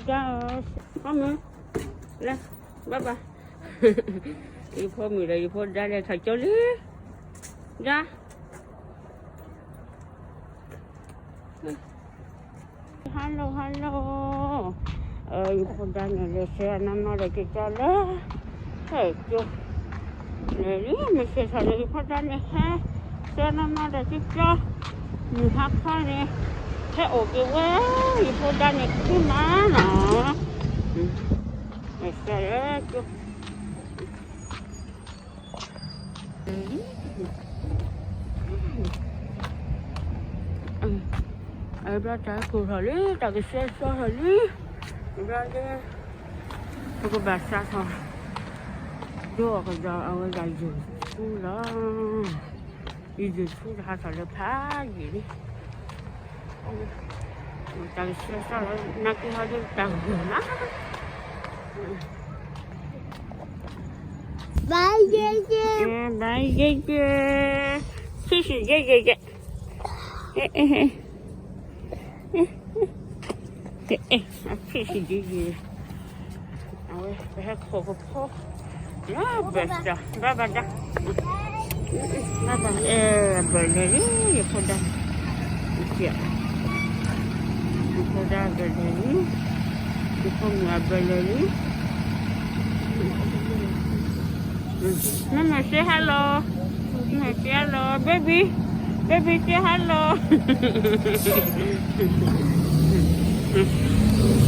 guys. Come lên, bye bye. Đi phố mì đây, đi phố ra đây thầy cho đi. Ra. Hello, hello. Đi phố ra này để xe nó để cho đó. Thầy chú. Này đi, mình sẽ thầy đi phố ra này ha. Xe nó để cho. Mình hát thôi nè. Thế ổ kìa quá, đi phố ra này cái má nó. Này xe đó chú. Ra trái cù hồi lý, tại cái xe xo hồi lý. Ra chứ. Tôi có bà xa thôi. Chưa có giờ ở đây dừng xuống đó. Đi dừng xuống ra thôi để phá gì đi. Tại cái xe xo là nãy kia hơi đi tàu dừng lắm. Bye Gigi. Bye Gigi. Xí xí Gigi. Xí xí Gigi. Ôi, phải hát khổ khổ khổ. Nó bệt rồi, ba ba ra. Ba ba, bệt này đi, vậy thôi đây. Kìa. Thôi ra bệt này đi. Không ngờ bệt này đi. Mama say hello. Mama say hello, baby. Baby say hello.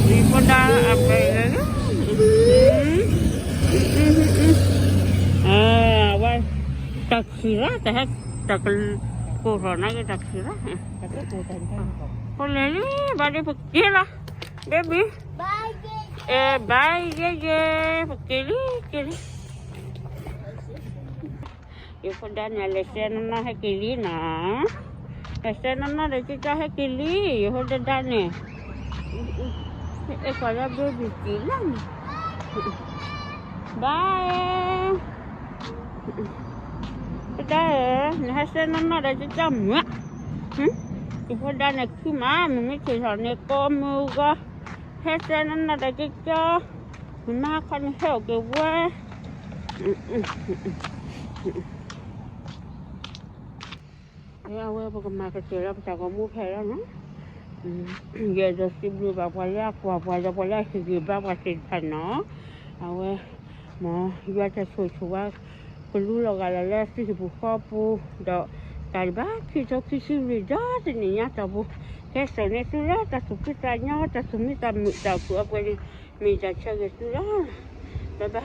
Đi con đã bệt này đó. Quay taxi ra ta hết tak cô rồi nãy cái taxi ra con lấy đi ba đi phục kia là baby Bye Gigi. bye ye phục kia đi yêu con đã nhà lấy xe nó hay kia đi nè lấy xe nó để cho hay kia đi yêu con đã nè em phải là baby kia lắm bye. Đây này xe nó để cho chậm nữa. Thì hôm nay này khi mà mình mới chỉ hỏi này cô mua cơ. Hết xe nó để cho mình mà con hiểu cái quê. Đây quê bao mà cái chuyện là phải có mua phải đó. Giờ giờ xin đưa vào qua là thì gửi vào xin thành nó. Quê mà giờ cho sủi Pelula galera si bukapu da kalba ki to ki si rida ni ya tabu ke so ne sura ta supita nya ta sumita ta ku akweli mi ta chage sura bye bye